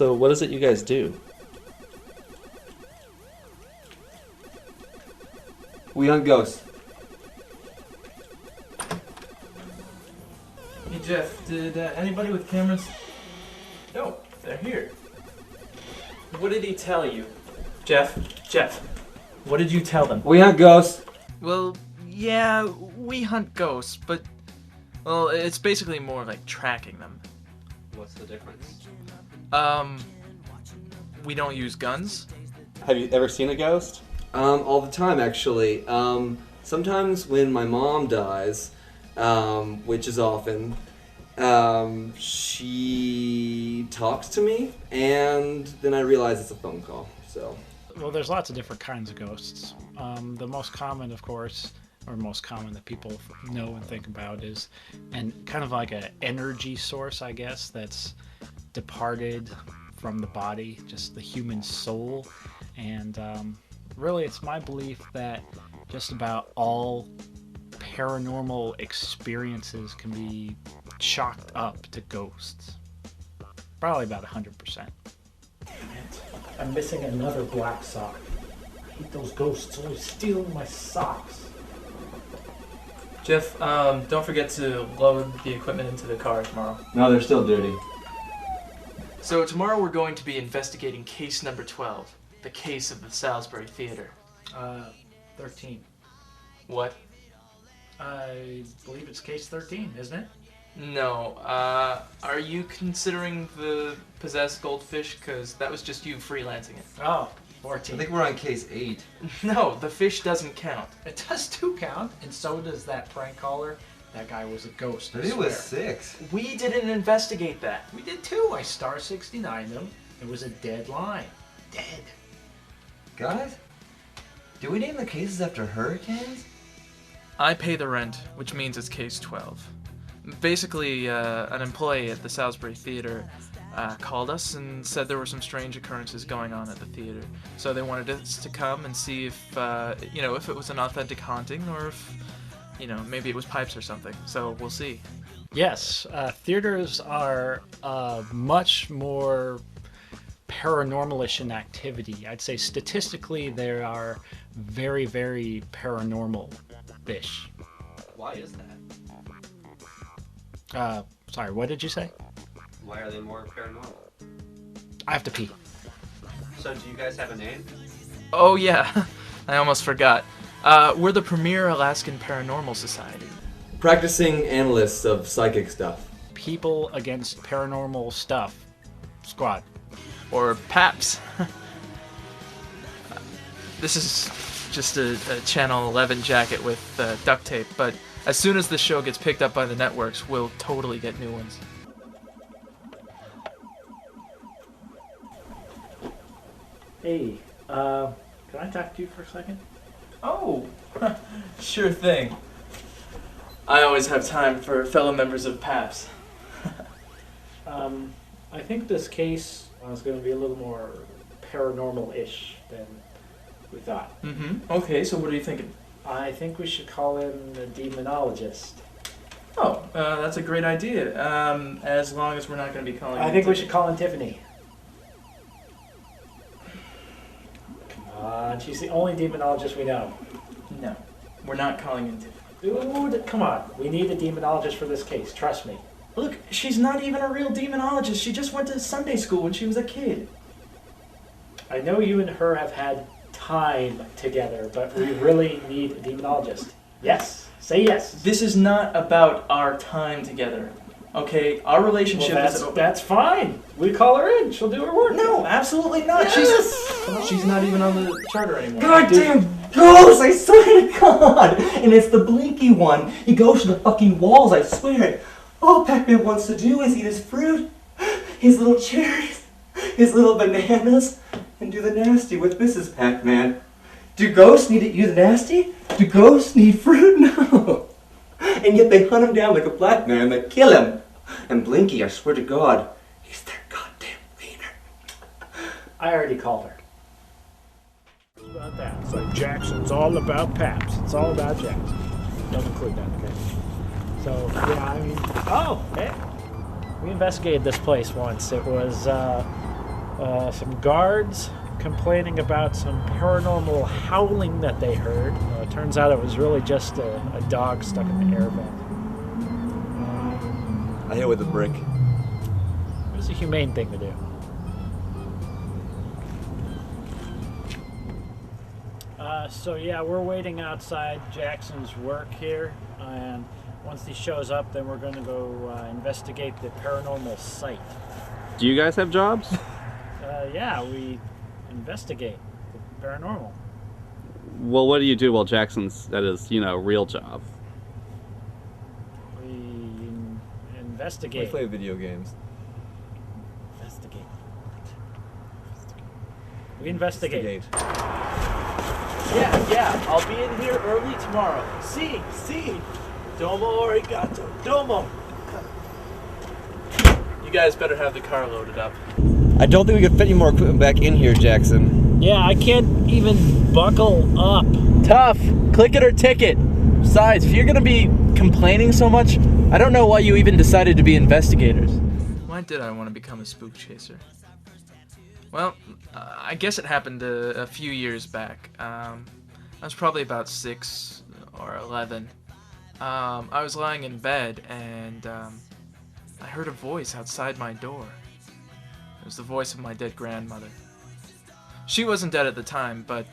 So what is it you guys do? We hunt ghosts. Hey Jeff, did anybody with cameras? No, they're here. What did he tell you? Jeff, what did you tell them? We hunt ghosts. Well, yeah, we hunt ghosts, but, well, it's basically more like tracking them. What's the difference? We don't use guns. Have you ever seen a ghost? All the time, actually. Sometimes when my mom dies, which is often, she talks to me, and then I realize it's a phone call, so. Well, there's lots of different kinds of ghosts. The most common, of course, or most common that people know and think about is kind of like an energy source, I guess, that's departed from the body, just the human soul. And really, it's my belief that just about all paranormal experiences can be chalked up to ghosts. Probably about 100%. I'm missing another black sock. I hate those ghosts always stealing my socks. Jeff, don't forget to load the equipment into the car tomorrow. No, they're still dirty. So tomorrow we're going to be investigating case number 12, the case of the Salisbury Theater. 13. What? I believe it's case 13, isn't it? No, are you considering the possessed goldfish? Because that was just you freelancing it. Oh, I 14. think we're on case 8. No, the fish doesn't count. It does too count, and so does that prank caller. That guy was a ghost. Maybe it was 6. We didn't investigate that. We did too. I star 69 them. It was a dead line. Dead. Guys, do we name the cases after hurricanes? I pay the rent, which means it's case 12. Basically, an employee at the Salisbury Theater called us and said there were some strange occurrences going on at the theater. So they wanted us to come and see if, if it was an authentic haunting or if, maybe it was pipes or something. So we'll see. Yes, theaters are much more paranormal-ish in activity. I'd say statistically they are very, very paranormal-ish. Why is that? Sorry, what did you say? Why are they more paranormal? I have to pee. So do you guys have a name? Oh yeah, I almost forgot. We're the premier Alaskan Paranormal Society. Practicing analysts of psychic stuff. People Against Paranormal Stuff Squad. Or PAPS. This is just a Channel 11 jacket with duct tape, but as soon as this show gets picked up by the networks, we'll totally get new ones. Hey, can I talk to you for a second? Oh, sure thing. I always have time for fellow members of PAPS. I think this case is going to be a little more paranormal-ish than we thought. Mm-hmm. Okay, so what are you thinking? I think we should call in a demonologist. Oh, that's a great idea. As long as we're not going to be calling. I think we should call in Tiffany. Come on, she's the only demonologist we know. No, we're not calling in Tiffany. Dude, come on. We need a demonologist for this case. Trust me. Look, she's not even a real demonologist. She just went to Sunday school when she was a kid. I know you and her have had time together, but we really need a demonologist. Yes. Say yes. This is not about our time together. Okay, our relationship is... That's fine. We call her in. She'll do her work. No, absolutely not. Yes! She's not even on the charter anymore. Goddamn ghost! I swear to God! And it's the blinky one. He goes to the fucking walls, I swear it. All Pac-Man wants to do is eat his fruit, his little cherries, his little bananas, and do the nasty with Mrs. Pac-Man. Do ghosts need to eat the nasty? Do ghosts need fruit? No. And yet they hunt him down like a black man. They kill him. And Blinky, I swear to God, he's their goddamn leader. I already called her. About that. It's like Jackson's all about Paps. It's all about Jackson. Don't include that, okay? So, yeah, I mean... Oh, hey! We investigated this place once. It was some guards complaining about some paranormal howling that they heard. It turns out it was really just a dog stuck in the air vent. I hit with a brick. It was a humane thing to do. So yeah, we're waiting outside Jackson's work here, and once he shows up, then we're going to go investigate the paranormal site. Do you guys have jobs? Yeah, we investigate the paranormal. Well, what do you do while Jackson's at his, real job? We We investigate. play video games. Investigate. We investigate. Yeah, I'll be in here early tomorrow. See, domo arigato, domo. You guys better have the car loaded up. I don't think we can fit any more equipment back in here, Jackson. Yeah, I can't even buckle up. Tough. Click it or ticket. Besides, if you're gonna be complaining so much, I don't know why you even decided to be investigators. Why did I want to become a spook chaser? Well, I guess it happened a few years back. I was probably about 6 or 11. I was lying in bed and I heard a voice outside my door. It was the voice of my dead grandmother. She wasn't dead at the time, but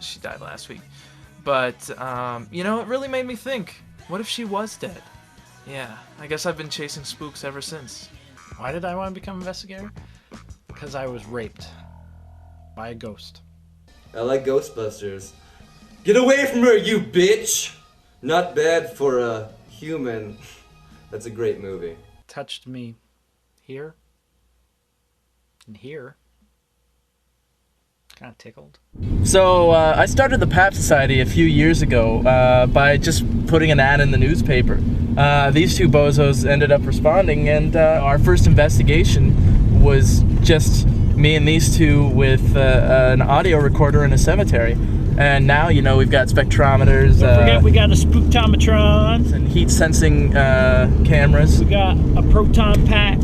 she died last week. But, it really made me think, what if she was dead? Yeah, I guess I've been chasing spooks ever since. Why did I want to become an investigator? Because I was raped by a ghost. I like Ghostbusters. Get away from her, you bitch! Not bad for a human. That's a great movie. Touched me here and here. Kind of tickled. So, I started the PAP Society a few years ago by just putting an ad in the newspaper. These two bozos ended up responding, and our first investigation was just me and these two with an audio recorder in a cemetery. And now, we've got spectrometers. Don't forget, we got a spooktometron. And heat sensing cameras. We got a proton pack.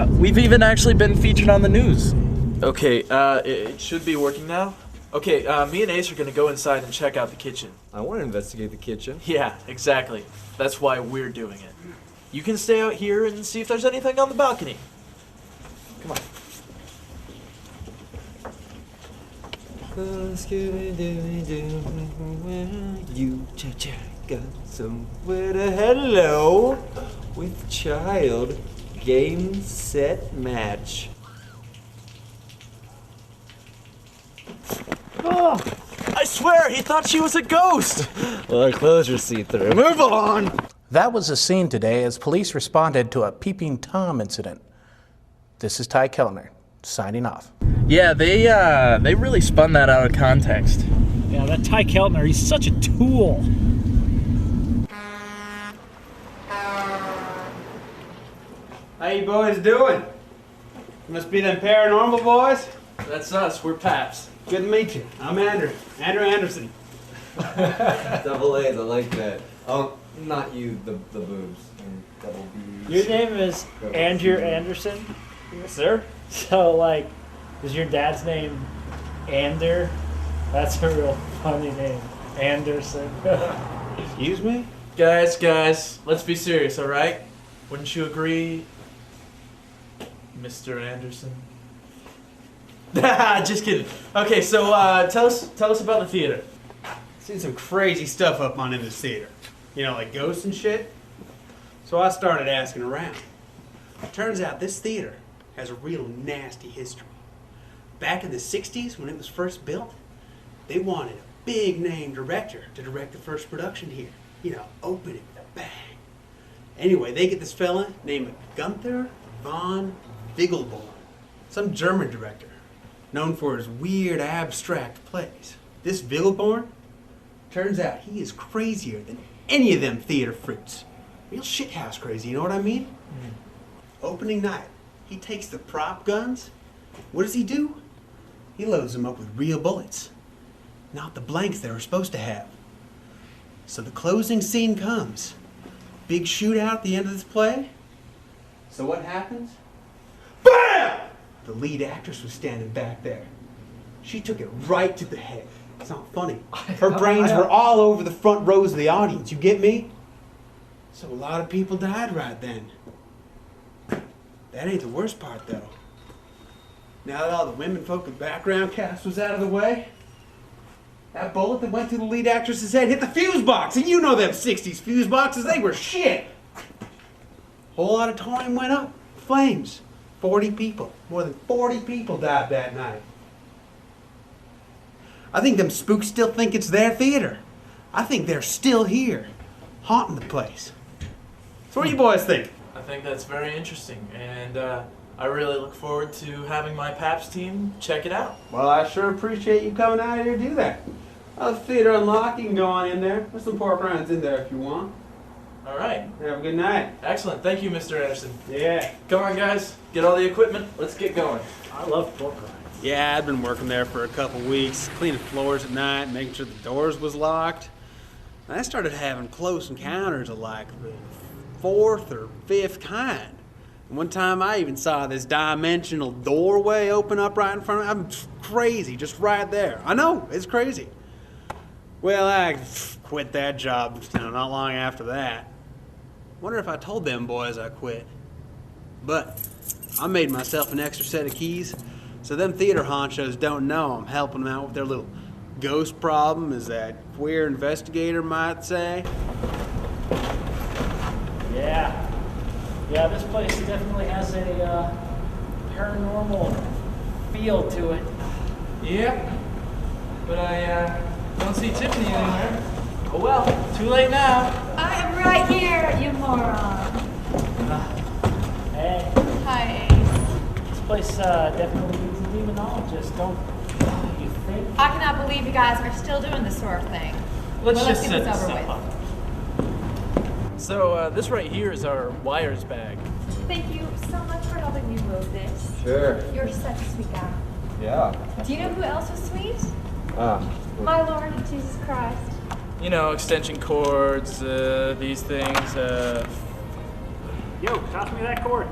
We've even actually been featured on the news. Okay, it should be working now. Okay, me and Ace are gonna go inside and check out the kitchen. I want to investigate the kitchen. Yeah, exactly. That's why we're doing it. You can stay out here and see if there's anything on the balcony. Come on. You got somewhere to hello with child. Game, set, match. Oh, I swear, he thought she was a ghost! Well, our clothes are see-through. Move on! That was the scene today as police responded to a peeping Tom incident. This is Ty Kellner, signing off. Yeah, they really spun that out of context. Yeah, that Ty Keltner, he's such a tool. How you boys doing? Must be them paranormal boys. That's us, we're Paps. Good to meet you. I'm Andrew Anderson. Double A's, I like that. Oh, not you, the boobs. And double B's. Your name is Andrew Anderson? Yes, sir. So, is your dad's name Ander? That's a real funny name. Anderson. Excuse me? Guys, let's be serious, alright? Wouldn't you agree, Mr. Anderson? Just kidding. Okay, so tell us about the theater. Seen some crazy stuff up on in this theater. Like ghosts and shit. So I started asking around. Turns out this theater has a real nasty history. Back in the 60s, when it was first built, they wanted a big name director to direct the first production here. Open it with a bang. Anyway, they get this fella named Gunther von Vigelborn, some German director, known for his weird abstract plays. This Vigelborn, turns out he is crazier than any of them theater fruits. Real shithouse crazy, you know what I mean? Opening night, he takes the prop guns. What does he do? He loads them up with real bullets, not the blanks they were supposed to have. So the closing scene comes. Big shootout at the end of this play. So what happens? BAM! the lead actress was standing back there. She took it right to the head. It's not funny. Her brains were all over the front rows of the audience, you get me? So a lot of people died right then. That ain't the worst part, though. Now that all the women folk and background cast was out of the way, that bullet that went through the lead actress's head hit the fuse box, and you know them 60s fuse boxes, they were shit. Whole auditorium went up, flames. 40 people, more than 40 people died that night. I think them spooks still think it's their theater. I think they're still here, haunting the place. So what do you boys think? I think that's very interesting, and I really look forward to having my PAPS team check it out. Well, I sure appreciate you coming out here to do that. The theater unlocked, you can go on in there. There's some pork rinds in there if you want. All right. Have a good night. Excellent. Thank you, Mr. Anderson. Yeah. Come on, guys. Get all the equipment. Let's get going. I love pork rinds. Yeah, I'd been working there for a couple weeks, cleaning floors at night, making sure the doors was locked. And I started having close encounters of like the 4th or 5th kind. And one time I even saw this dimensional doorway open up right in front of me. I'm crazy, just right there. I know, it's crazy. Well, I quit that job not long after that. Wonder if I told them boys I quit. But I made myself an extra set of keys, so them theater honchos don't know I'm helping them out with their little ghost problem, as that queer investigator might say. Yeah, this place definitely has a paranormal feel to it. Yep. But I don't see Tiffany anywhere. Oh well, too late now. I am right here, you moron. Hey, Hi. this place definitely needs a demonologist, don't you think? I cannot believe you guys are still doing this sort of thing. Let's Well, just get set this this over stuff with. up. So this right here is our wires bag. Thank you so much for helping me move this. Sure. You're such a sweet guy. Yeah. Do you know who else was sweet? Ah. My Lord Jesus Christ. You know, extension cords, these things. Yo, toss me that cord.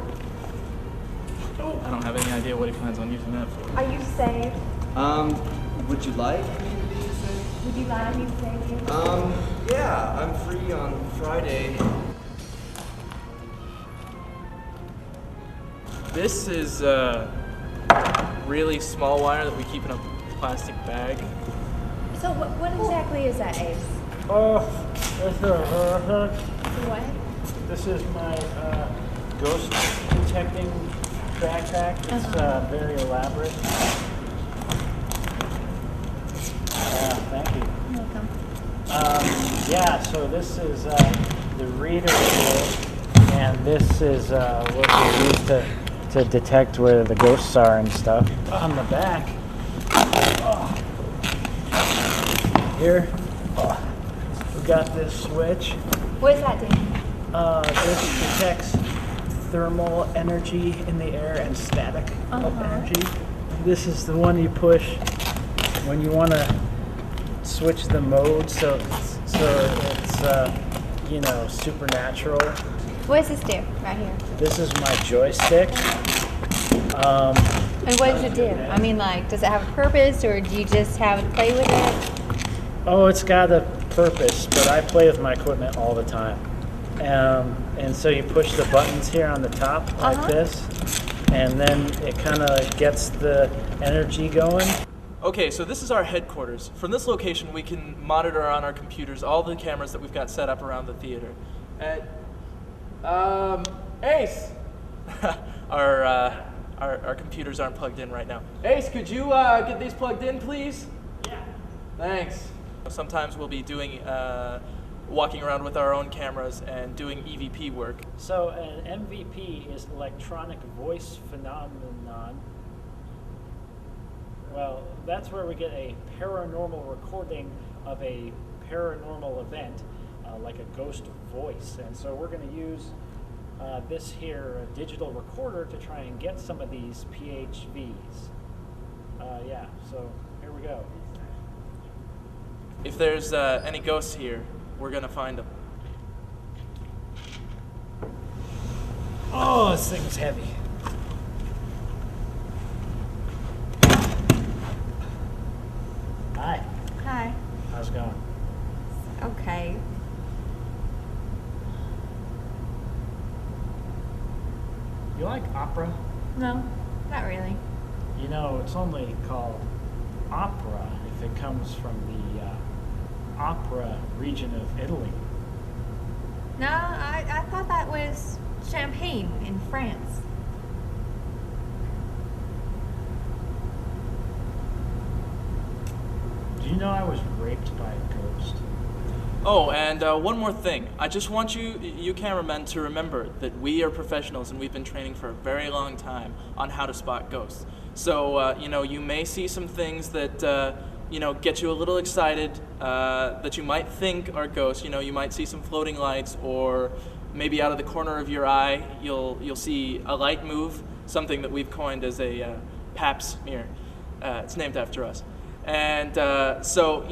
I don't have any idea what he plans on using that for. Are you saved? Would you like me to be saved? Would you like me to save you? Yeah, I'm free on Friday. This is really small wire that we keep in a plastic bag. So what exactly is that, Ace? What? This is my ghost detecting backpack. It's very elaborate. Thank you. You're welcome. Yeah, so this is the reader here, and this is what we use to detect where the ghosts are and stuff. On the back, here, we got this switch. What does that do? This detects thermal energy in the air and static energy. This is the one you push when you want to switch the mode, so it's you know, supernatural. What does this do right here? This is my joystick. And what does it do? I mean, like, does it have a purpose, or do you just have it play with it? Oh, it's got a purpose, but I play with my equipment all the time. And so you push the buttons here on the top like this, and then it kind of gets the energy going. Okay, so this is our headquarters. From this location, we can monitor on our computers all the cameras that we've got set up around the theater. And, Ace! Our computers aren't plugged in right now. Ace, could you get these plugged in, please? Yeah. Thanks. Sometimes we'll be doing, walking around with our own cameras and doing EVP work. So an MVP is electronic voice phenomenon. Well, that's where we get a paranormal recording of a paranormal event, like a ghost voice. And so we're going to use this here digital recorder to try and get some of these PHVs. Yeah, so here we go. If there's any ghosts here, we're gonna find them. Oh, this thing's heavy. You like opera? No, not really. You know, it's only called opera if it comes from the opera region of Italy. No, I thought that was champagne in France. Do you know I was raped by a ghost? Oh, and one more thing. I just want you cameramen to remember that we are professionals and we've been training for a very long time on how to spot ghosts. So, you may see some things that, get you a little excited, that you might think are ghosts. You might see some floating lights, or maybe out of the corner of your eye, you'll see a light move, something that we've coined as a PAPS mirror. It's named after us. And so,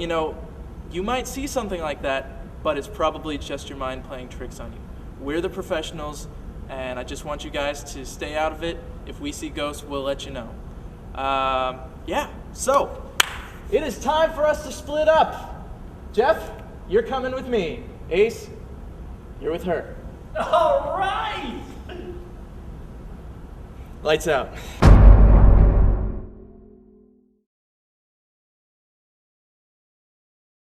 you might see something like that, but it's probably just your mind playing tricks on you. We're the professionals, and I just want you guys to stay out of it. If we see ghosts, we'll let you know. So it is time for us to split up. Jeff, you're coming with me. Ace, you're with her. All right! Lights out.